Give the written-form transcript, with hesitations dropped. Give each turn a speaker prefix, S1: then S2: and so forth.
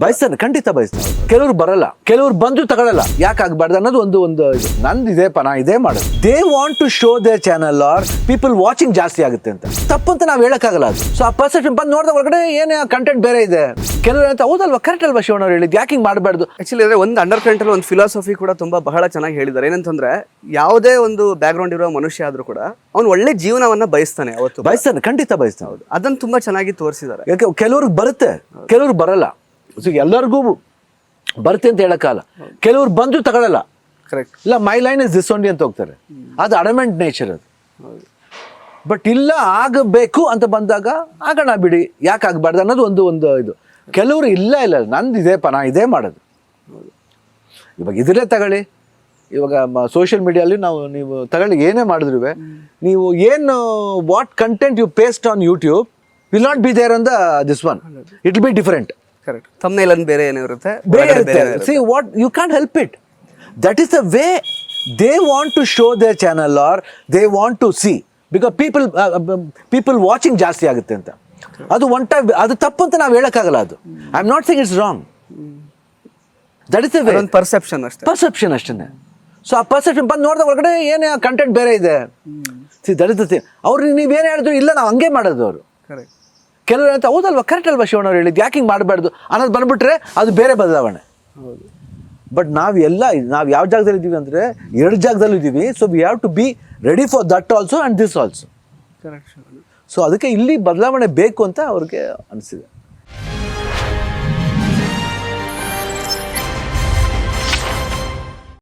S1: ಬಯಸ್ತಾನೆ, ಖಂಡಿತ ಬಯಸ್ತಾನೆ. ಕೆಲವ್ರು ಬರಲ್ಲ, ಕೆಲವ್ರು ಬಂದು ತಗೊಳಲ್ಲ. ಯಾಕೆ ಆಗ್ಬಾರ್ದು ಅನ್ನೋದು ಒಂದು ನಂದು ಇದೆಪ್ಪ, ನಾ ಇದೇ ಮಾಡೋದು. They want to show their channel are people watching ಜಾಸ್ತಿ ಆಗುತ್ತೆ ಅಂತ. ತಪ್ಪು ಅಂತ ನಾವು ಹೇಳಕ್ಕಾಗಲ್ಲ. ಅದು ಸೊ ಆ ಪರ್ಸೆಪ್ಷನ್ ಬಂದು ನೋಡಿದ ಒಳಗಡೆ ಏನೇ ಕಂಟೆಂಟ್ ಬೇರೆ ಇದೆ. ಕೆಲವರು ಅಂತ ಹೌದಲ್ವಾ, ಕರೆಕ್ಟ್ ಅಲ್ವಾ ಶಿವಣ್ಣ ಅವ್ರು ಹೇಳಿದ್ದು, ಯಾಕೆ ಹಿಂಗೆ ಮಾಡಬಾರ್ದು.
S2: ಆಕ್ಚುಲಿ ಅಂದ್ರೆ ಒಂದು ಅಂಡರ್ ಕರೆಂಟ್ ಅಲ್ಲಿ ಒಂದು ಫಿಲಾಸಫಿ ಕೂಡ ತುಂಬಾ ಬಹಳ ಚೆನ್ನಾಗಿ ಹೇಳಿದ್ದಾರೆ. ಏನಂತಂದ್ರೆ ಯಾವುದೇ ಒಂದು ಬ್ಯಾಕ್ ಗ್ರೌಂಡ್ ಇರೋ ಮನುಷ್ಯ ಆದ್ರೂ ಕೂಡ ಅವ್ನು ಒಳ್ಳೆ ಜೀವನವನ್ನ ಬಯಸ್ತಾನೆ, ಅವತ್ತು
S1: ಬಯಸ್ತಾನೆ, ಖಂಡಿತ ಬಯಸ್ತಾನೆ.
S2: ಹೌದು, ಅದನ್ನ ತುಂಬಾ ಚೆನ್ನಾಗಿ ತೋರಿಸಿದ್ದಾರೆ.
S1: ಯಾಕೆ ಕೆಲವ್ರಿಗೆ ಬರುತ್ತೆ, ಕೆಲವ್ರು ಬರಲ್ಲ. ಸೊ ಎಲ್ಲರಿಗೂ ಬರುತ್ತೆ ಅಂತ ಹೇಳಕ್ಕಾಗಲ್ಲ. ಕೆಲವ್ರು ಬಂದು ತಗೊಳಲ್ಲ.
S2: ಕರೆಕ್ಟ್.
S1: ಇಲ್ಲ ಮೈ ಲೈನ್ ಇಸ್ ದಿಸ್ ಓನ್ಲಿ ಅಂತ ಹೋಗ್ತಾರೆ. ಅದು ಅಡಮೆಂಟ್ ನೇಚರ್ ಅದು. ಬಟ್ ಇಲ್ಲ ಆಗಬೇಕು ಅಂತ ಬಂದಾಗ ಆಗೋಣ ಬಿಡಿ, ಯಾಕೆ ಆಗ್ಬಾರ್ದು ಅನ್ನೋದು ಒಂದು ಇದು. ಕೆಲವರು ಇಲ್ಲ ನಂದು ಇದೇಪ್ಪ, ನಾ ಇದೇ ಮಾಡೋದು. ಇವಾಗ ಇದರೇ ತಗೊಳ್ಳಿ, ಇವಾಗ ಸೋಷಿಯಲ್ ಮೀಡಿಯಲ್ಲಿ ನೀವು ತಗೊಳ್ಳಿ, ಏನೇ ಮಾಡಿದ್ರು ನೀವು ಏನು what content you paste on YouTube will not be there on this one. It will be different.
S2: Correct. Thumbnail ಅಂತ ಬೇರೆ ಏನೋ ಇರುತ್ತೆ.
S1: See what you can't help it. That is the way they want to show their channel or they want to see, because people watching ಜಾಸ್ತಿ ಆಗುತ್ತೆ ಅಂತ. ಅದು one time ಅದು ತಪ್ಪು ಅಂತ ನಾವು ಹೇಳಕ್ಕಾಗಲ್ಲ. ಅದು I am not saying it's wrong. That is the way.
S2: ಒಂದು ಪರ್ಸೆಪ್ಷನ್ ಅಷ್ಟೇ.
S1: ಪರ್ಸೆಪ್ಷನ್ ಅಷ್ಟೇ. ಸೊ ಆ ಪರ್ಸೆಪ್ಷನ್ ಬಂದು ನೋಡಿದ ಒಳಗಡೆ ಏನೇ ಕಂಟೆಂಟ್ ಬೇರೆ ಇದೆ. That is the thing. ಅವ್ರು ನೀವೇನು ಹೇಳಿದ್ರು ಇಲ್ಲ ನಾವು ಹಂಗೆ ಮಾಡೋದು. ಅವರು
S2: ಕರೆಕ್ಟ್.
S1: ಕೆಲವರು ಅಂತ ಹೌದಲ್ವಾ, ಕರೆಕ್ಟ್ ಅಲ್ವಾ ಶಿವಣ್ಣ ಅವ್ರು ಹೇಳಿದ್ದು, ಯಾಕೆ ಹಿಂಗೆ ಮಾಡಬಾರ್ದು ಅನ್ನೋದು ಬಂದ್ಬಿಟ್ರೆ ಅದು ಬೇರೆ ಬದಲಾವಣೆ.
S2: ಹೌದು.
S1: ಬಟ್ ನಾವು ಯಾವ ಜಾಗದಲ್ಲಿ ಇದ್ದೀವಿ ಅಂದರೆ 2 ಜಾಗದಲ್ಲೂ ಇದ್ದೀವಿ. So we have to be ready for that also and this also.
S2: Correct.
S1: So ಅದಕ್ಕೆ ಇಲ್ಲಿ ಬದಲಾವಣೆ ಬೇಕು ಅಂತ ಅವ್ರಿಗೆ ಅನಿಸಿದೆ.